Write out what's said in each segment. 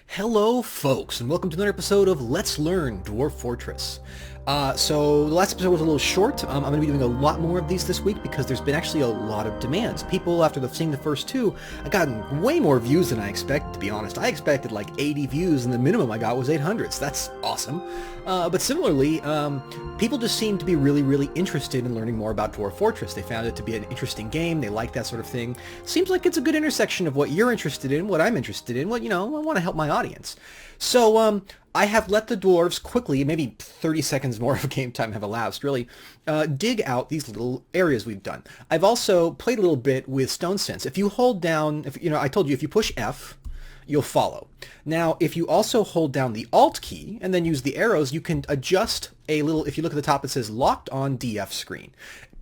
Hello, folks, and welcome to another episode of Let's Learn Dwarf Fortress. So the last episode was a little short. I'm going to be doing a lot more of these this week because there's been actually a lot of demands. People, after seeing the first two, I gotten way more views than I expected, to be honest. I expected like 80 views, and the minimum I got was 800, so that's awesome. But similarly, people just seem to be really interested in learning more about Dwarf Fortress. They found it to be an interesting game. They like that sort of thing. Seems like it's a good intersection of what you're interested in, what I'm interested in, what, I want to help my audience. So, I have let the dwarves quickly, maybe 30 seconds more of game time have elapsed, really, dig out these little areas we've done. I've also played a little bit with Stone Sense. If you hold down, I told you if you push F, you'll follow. Now, if you also hold down the Alt key and then use the arrows, you can adjust a little, if you look at the top, it says locked on DF screen.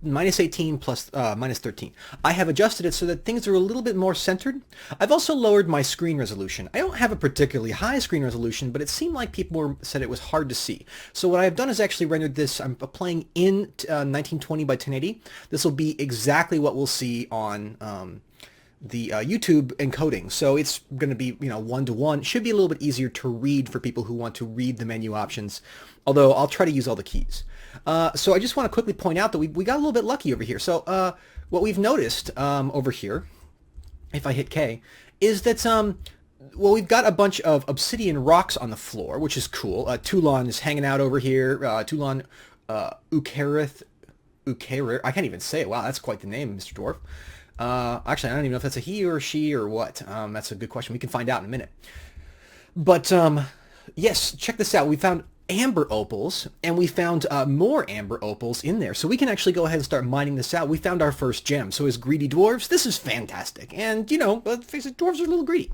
-18 plus -13. I have adjusted it so that things are a little bit more centered. I've also lowered my screen resolution. I don't have a particularly high screen resolution, but it seemed like people said it was hard to see. So what I've done is actually rendered this. I'm playing in 1920 by 1080. This will be exactly what we'll see on the YouTube encoding. So it's going to be, 1-to-1. Should be a little bit easier to read for people who want to read the menu options, although I'll try to use all the keys. So I just want to quickly point out that we got a little bit lucky over here. So what we've noticed over here, if I hit K, is that we've got a bunch of obsidian rocks on the floor, which is cool. Toulon is hanging out over here. Toulon Ukarir. I can't even say it. Wow, that's quite the name, Mr. Dwarf. Actually, I don't even know if that's a he or she or what. That's a good question. We can find out in a minute. But yes, check this out. We found amber opals, and we found more amber opals in there. So we can actually go ahead and start mining this out. We found our first gem. So as greedy dwarves, this is fantastic. And, let's face it, dwarves are a little greedy.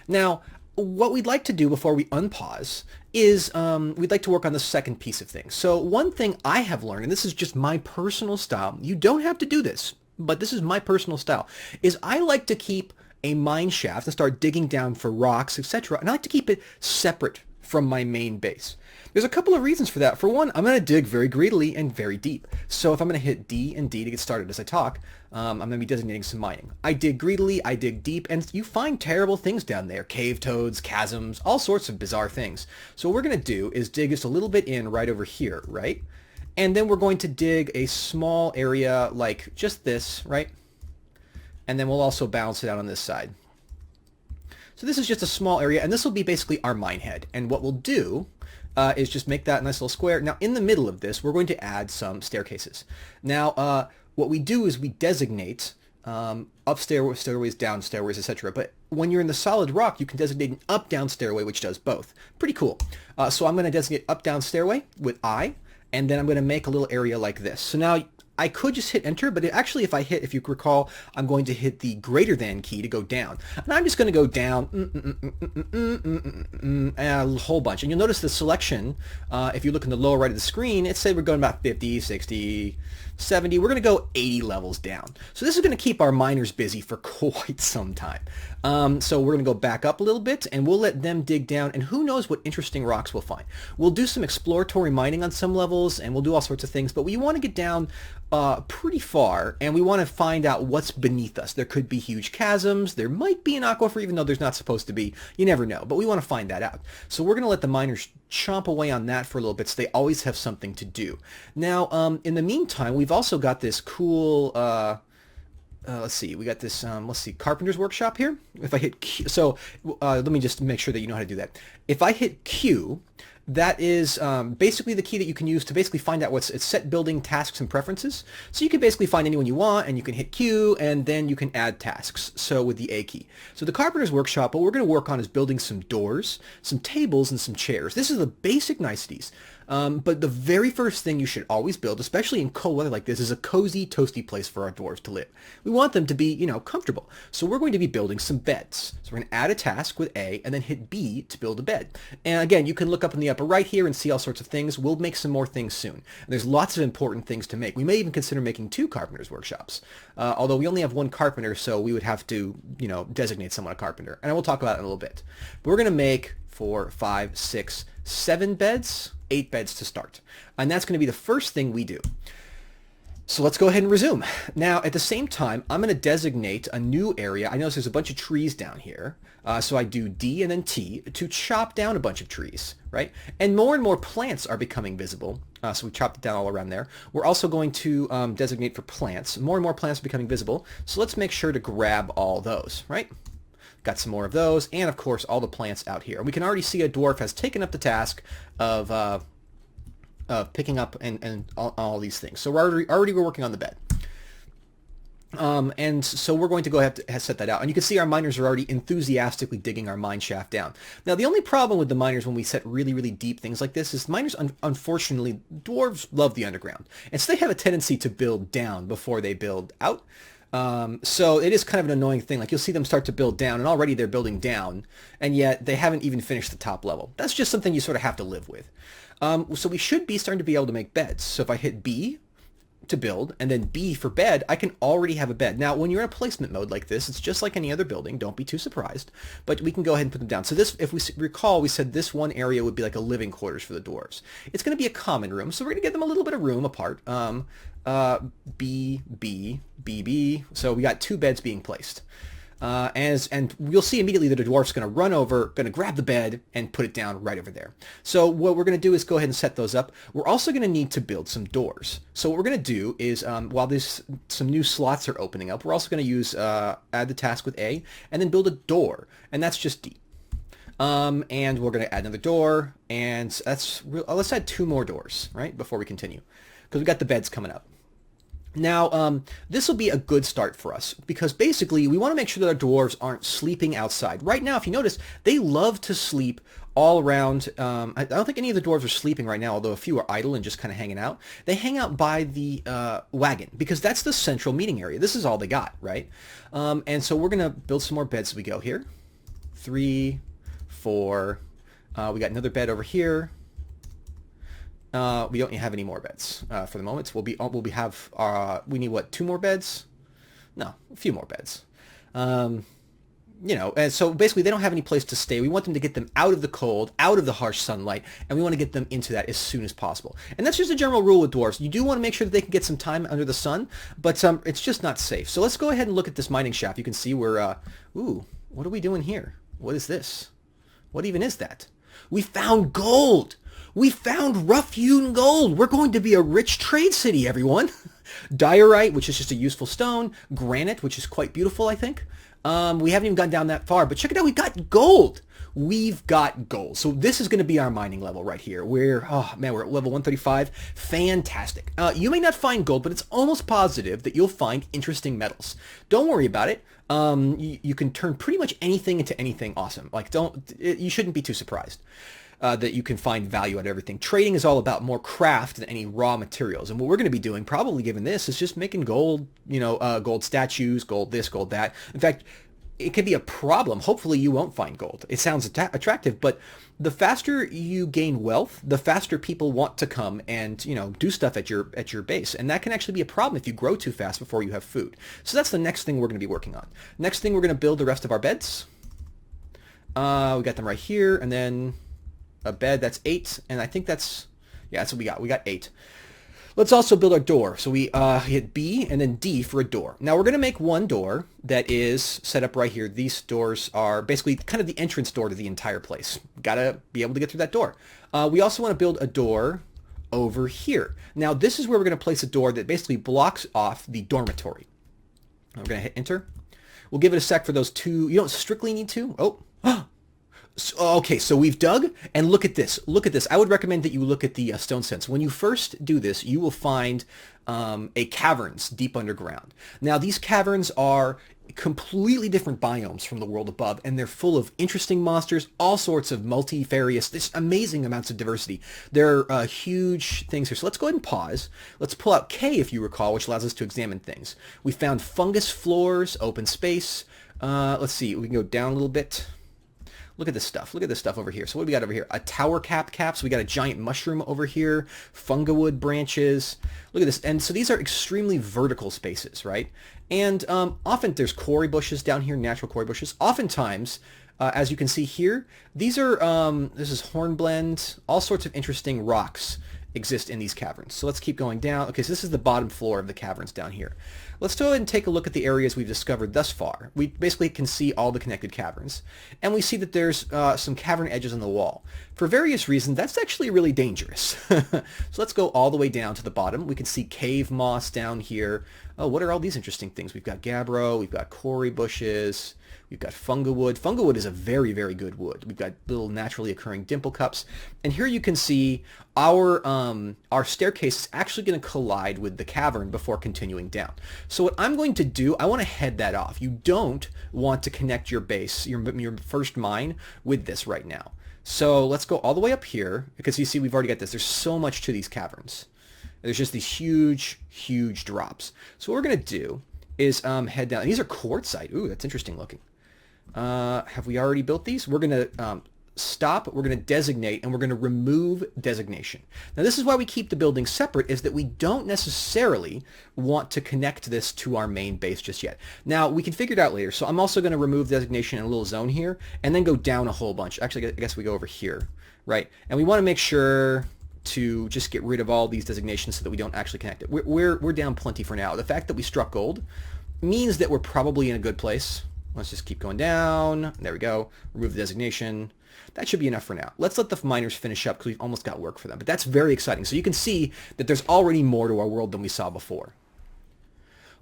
Now, what we'd like to do before we unpause is we'd like to work on the second piece of things. So one thing I have learned, and this is just my personal style, you don't have to do this, but this is my personal style, is I like to keep a mine shaft and start digging down for rocks, etc. And I like to keep it separate from my main base. There's a couple of reasons for that. For one, I'm going to dig very greedily and very deep. So if I'm going to hit D and D to get started as I talk, I'm going to be designating some mining. I dig greedily, I dig deep, and you find terrible things down there. Cave toads, chasms, all sorts of bizarre things. So what we're going to do is dig just a little bit in right over here, right? And then we're going to dig a small area like just this, right? And then we'll also balance it out on this side. So this is just a small area, and this will be basically our mine head. And what we'll do is just make that nice little square. Now, in the middle of this, we're going to add some staircases. Now, what we do is we designate up stairways, down stairways, etc. But when you're in the solid rock, you can designate an up-down stairway, which does both. Pretty cool. So I'm going to designate up-down stairway with I, and then I'm going to make a little area like this. So now I could just hit enter, but actually if you recall, I'm going to hit the greater than key to go down. And I'm just going to go down a whole bunch. And you'll notice the selection, if you look in the lower right of the screen, it said we're going about 50, 60, 70. We're going to go 80 levels down. So this is going to keep our miners busy for quite some time. So we're going to go back up a little bit, and we'll let them dig down, and who knows what interesting rocks we'll find. We'll do some exploratory mining on some levels, and we'll do all sorts of things, but we want to get down pretty far, and we want to find out what's beneath us. There could be huge chasms. There might be an aquifer, even though there's not supposed to be. You never know, but we want to find that out. So we're going to let the miners chomp away on that for a little bit, so they always have something to do. Now, in the meantime, we've also got this cool... let's see, we got this, Carpenters Workshop here. If I hit Q, so let me just make sure that you know how to do that. If I hit Q, that is basically the key that you can use to basically find out it's set building tasks and preferences. So you can basically find anyone you want, and you can hit Q, and then you can add tasks, so with the A key. So the Carpenter's Workshop, what we're going to work on is building some doors, some tables, and some chairs. This is the basic niceties. But the very first thing you should always build, especially in cold weather like this, is a cozy, toasty place for our dwarves to live. We want them to be, comfortable. So we're going to be building some beds. So we're going to add a task with A and then hit B to build a bed. And again, you can look up in the upper right here and see all sorts of things. We'll make some more things soon. And there's lots of important things to make. We may even consider making 2 Carpenters Workshops. Although we only have 1 carpenter, so we would have to, designate someone a carpenter. And I will talk about it in a little bit. But we're going to make 4, 5, 6, 7 beds. 8 beds to start. And that's going to be the first thing we do. So let's go ahead and resume. Now, at the same time, I'm going to designate a new area. I notice there's a bunch of trees down here. So I do D and then T to chop down a bunch of trees, right? And more plants are becoming visible. So we chopped it down all around there. We're also going to designate for plants. More and more plants are becoming visible. So let's make sure to grab all those, right? Got some more of those. And, of course, all the plants out here. We can already see a dwarf has taken up the task of picking up and all these things. So we're already working on the bed. And so we're going to go ahead and set that out. And you can see our miners are already enthusiastically digging our mine shaft down. Now, the only problem with the miners when we set really, really deep things like this is miners, unfortunately, dwarves love the underground. And so they have a tendency to build down before they build out. So it is kind of an annoying thing. Like you'll see them start to build down and already they're building down and yet they haven't even finished the top level. That's just something you sort of have to live with. So we should be starting to be able to make beds. So if I hit B to build and then B for bed, I can already have a bed. Now, when you're in a placement mode like this, it's just like any other building. Don't be too surprised, but we can go ahead and put them down. So this, if we recall, we said this one area would be like a living quarters for the dwarves. It's going to be a common room. So we're going to give them a little bit of room apart. B, B, B, B. So we got 2 beds being placed. And you'll see immediately that a dwarf's going to run over, going to grab the bed and put it down right over there. So what we're going to do is go ahead and set those up. We're also going to need to build some doors. So what we're going to do is, while there's some new slots are opening up, we're also going to use add the task with A and then build a door. And that's just D. And we're going to add another door. And that's let's add 2 more doors, right, before we continue. Because we've got the beds coming up. Now, this will be a good start for us because basically we want to make sure that our dwarves aren't sleeping outside. Right now, if you notice, they love to sleep all around. I don't think any of the dwarves are sleeping right now, although a few are idle and just kind of hanging out. They hang out by the wagon because that's the central meeting area. This is all they got, right? And so we're going to build some more beds as we go here. 3, 4. We got another bed over here. We don't have any more beds for the moment. We need what, 2 more beds? No, a few more beds. And so basically they don't have any place to stay. We want them to get them out of the cold, out of the harsh sunlight, and we want to get them into that as soon as possible. And that's just a general rule with dwarves. You do want to make sure that they can get some time under the sun, but it's just not safe. So let's go ahead and look at this mining shaft. You can see we're, what are we doing here? What is this? What even is that? We found gold! We found rough-hewn gold. We're going to be a rich trade city, everyone. Diorite, which is just a useful stone. Granite, which is quite beautiful, I think. We haven't even gone down that far, but check it out. We got gold. We've got gold. So this is going to be our mining level right here. We're at level 135. Fantastic. You may not find gold, but it's almost positive that you'll find interesting metals. Don't worry about it. You can turn pretty much anything into anything awesome. Like, you shouldn't be too surprised. That you can find value out of everything. Trading is all about more craft than any raw materials. And what we're going to be doing, probably given this, is just making gold, gold statues, gold this, gold that. In fact, it could be a problem. Hopefully you won't find gold. It sounds attractive, but the faster you gain wealth, the faster people want to come and, do stuff at your base. And that can actually be a problem if you grow too fast before you have food. So that's the next thing we're going to be working on. Next thing, we're going to build the rest of our beds. We got them right here, and then a bed, that's 8, and I think that's what we got. We got 8. Let's also build our door. So we hit B and then D for a door. Now we're going to make one door that is set up right here. These doors are basically kind of the entrance door to the entire place. Got to be able to get through that door. We also want to build a door over here. Now this is where we're going to place a door that basically blocks off the dormitory. We're going to hit enter. We'll give it a sec for those 2. You don't strictly need to. Oh. Okay, so we've dug, and look at this. Look at this. I would recommend that you look at the stone sense. When you first do this, you will find a caverns deep underground. Now, these caverns are completely different biomes from the world above, and they're full of interesting monsters, all sorts of multifarious, this amazing amounts of diversity. There are huge things here. So let's go ahead and pause. Let's pull out K, if you recall, which allows us to examine things. We found fungus floors, open space. Let's see. We can go down a little bit. Look at this stuff. Look at this stuff over here. So what do we got over here? A tower cap. So we got a giant mushroom over here. Fungawood branches. Look at this. And so these are extremely vertical spaces, right? And often there's quarry bushes down here, natural quarry bushes. Oftentimes, as you can see here, these are, this is hornblende, all sorts of interesting rocks exist in these caverns. So let's keep going down. Okay, so this is the bottom floor of the caverns down here. Let's go ahead and take a look at the areas we've discovered thus far. We basically can see all the connected caverns, and we see that there's some cavern edges on the wall. For various reasons, that's actually really dangerous. So let's go all the way down to the bottom. We can see cave moss down here. Oh, what are all these interesting things? We've got gabbro, we've got corey bushes, we've got fungawood. Fungawood is a very, very good wood. We've got little naturally occurring dimple cups. And here you can see our staircase is actually going to collide with the cavern before continuing down. So what I'm going to do, I want to head that off. You don't want to connect your base, your first mine, with this right now. So let's go all the way up here, because you see we've already got this. There's so much to these caverns. There's just these huge, huge drops. So what we're going to do is head down. And these are quartzite. Ooh, that's interesting looking. Have we already built these? We're going to stop, we're going to designate, and we're going to remove designation. Now this is why we keep the buildings separate, is that we don't necessarily want to connect this to our main base just yet. Now we can figure it out later. So I'm also going to remove designation in a little zone here, and then go down a whole bunch. Actually, I guess we go over here, right? And we want to make sure to just get rid of all these designations so that we don't actually connect it. We're down plenty for now. The fact that we struck gold means that we're probably in a good place. Let's just keep going down. There we go. Remove the designation. That should be enough for now. Let's let the miners finish up because we've almost got work for them. But that's very exciting. So you can see that there's already more to our world than we saw before.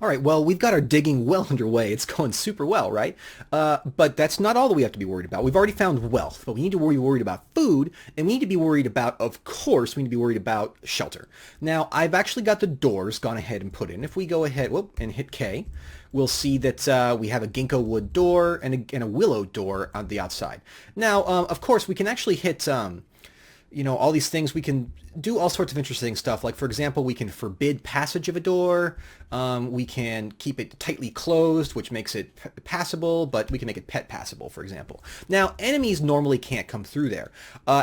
All right, well, we've got our digging well underway. It's going super well, right? But that's not all that we have to be worried about. We've already found wealth, but we need to be worried about food, and we need to be worried about, of course, we need to be worried about shelter. Now, I've actually got the doors gone ahead and put in. If we go ahead and hit K, we'll see that we have a ginkgo wood door and a willow door on the outside. Now, of course, we can actually hit all these things. We can do all sorts of interesting stuff. Like, for example, we can forbid passage of a door. We can keep it tightly closed, which makes it passable, but we can make it pet passable, for example. Now, enemies normally can't come through there,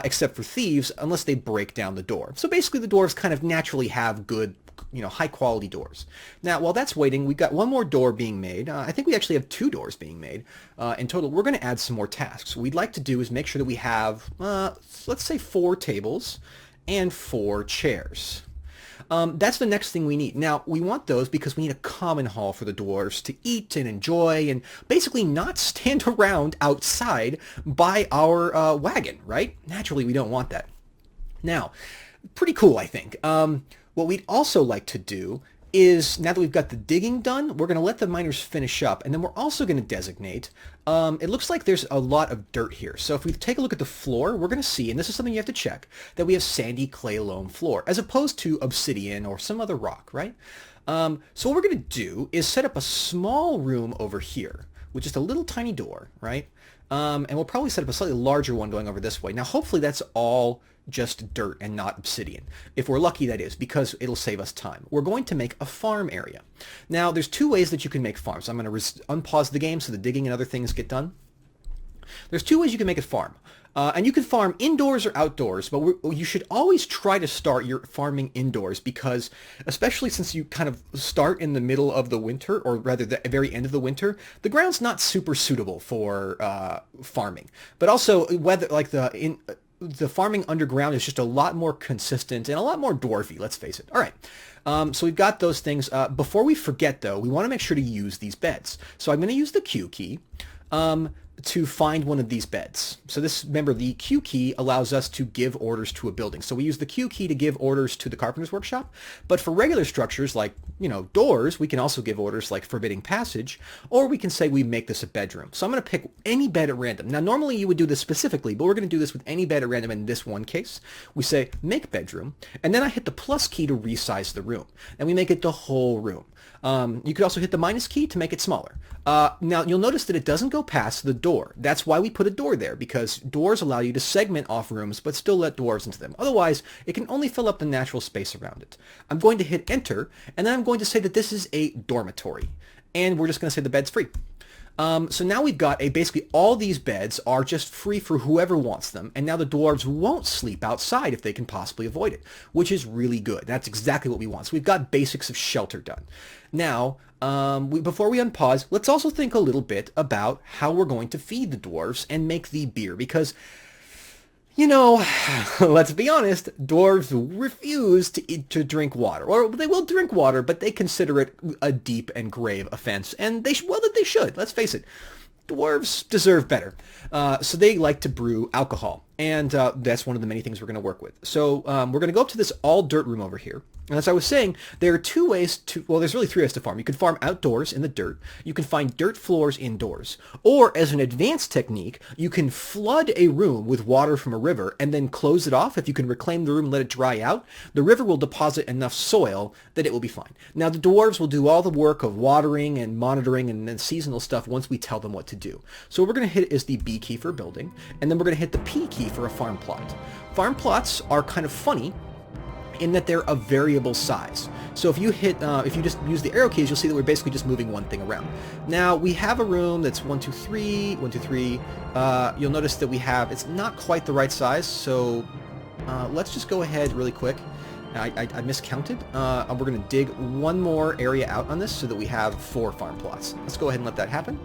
except for thieves, unless they break down the door. So basically, the dwarves kind of naturally have good, high quality doors. Now, while that's waiting, we've got one more door being made. I think we actually have 2 doors being made. In total, we're going to add some more tasks. What we'd like to do is make sure that we have, let's say 4 tables and 4 chairs. That's the next thing we need. Now, we want those because we need a common hall for the dwarves to eat and enjoy and basically not stand around outside by our wagon, right? Naturally, we don't want that. Now, pretty cool, I think. What we'd also like to do is, now that we've got the digging done, we're going to let the miners finish up, and then we're also going to designate. It looks like there's a lot of dirt here. So if we take a look at the floor, we're going to see, and this is something you have to check, that we have sandy clay loam floor, as opposed to obsidian or some other rock, right? So what we're going to do is set up a small room over here with just a little tiny door, right? And we'll probably set up a slightly larger one going over this way. Now, hopefully that's all just dirt and not obsidian. If we're lucky, that is, because it'll save us time. We're going to make a farm area. Now, there's 2 ways that you can make farms. I'm going to unpause the game so the digging and other things get done. There's 2 ways you can make a farm. And you can farm indoors or outdoors, but you should always try to start your farming indoors because, especially since you kind of start in the middle of the winter, or rather the very end of the winter, the ground's not super suitable for farming. But also, whether like the farming underground is just a lot more consistent and a lot more dwarfy, let's face it. All right, so we've got those things. Before we forget, though, we want to make sure to use these beds. So I'm going to use the Q key to find one of these beds. So remember, the Q key allows us to give orders to a building. So we use the Q key to give orders to the Carpenters Workshop. But for regular structures like, doors, we can also give orders like forbidding passage, or we can say we make this a bedroom. So I'm going to pick any bed at random. Now, normally you would do this specifically, but we're going to do this with any bed at random in this one case. We say make bedroom, and then I hit the plus key to resize the room. And we make it the whole room. You could also hit the minus key to make it smaller. Now, you'll notice that it doesn't go past the door. That's why we put a door there, because doors allow you to segment off rooms, but still let dwarves into them. Otherwise, it can only fill up the natural space around it. I'm going to hit enter, and then I'm going to say that this is a dormitory. And we're just going to say the bed's free. So now we've got basically all these beds are just free for whoever wants them, and now the dwarves won't sleep outside if they can possibly avoid it, which is really good. That's exactly what we want. So we've got basics of shelter done. Now, before we unpause, let's also think a little bit about how we're going to feed the dwarves and make the beer, because You know, let's be honest, dwarves refuse to eat, to drink water. Or they will drink water, but they consider it a deep and grave offense. And well, that they should. Let's face it. Dwarves deserve better. So they like to brew alcohol. And that's one of the many things we're going to work with. So we're going to go up to this all dirt room over here. And as I was saying, there are two ways to, well, there's really three ways to farm. You can farm outdoors in the dirt. You can find dirt floors indoors. Or as an advanced technique, you can flood a room with water from a river and then close it off. If you can reclaim the room and let it dry out, the river will deposit enough soil that it will be fine. Now, the dwarves will do all the work of watering and monitoring and then seasonal stuff once we tell them what to do. So what we're going to hit is the B key for building, and then we're going to hit the P key for a farm plot. Farm plots are kind of funny in that they're of variable size. So if you just use the arrow keys, you'll see that we're basically just moving one thing around. Now we have a room that's 1, 2, 3, 1, 2, 3. You'll notice that it's not quite the right size. So let's just go ahead really quick. I miscounted. We're going to dig one more area out on this so that we have 4 farm plots. Let's go ahead and let that happen.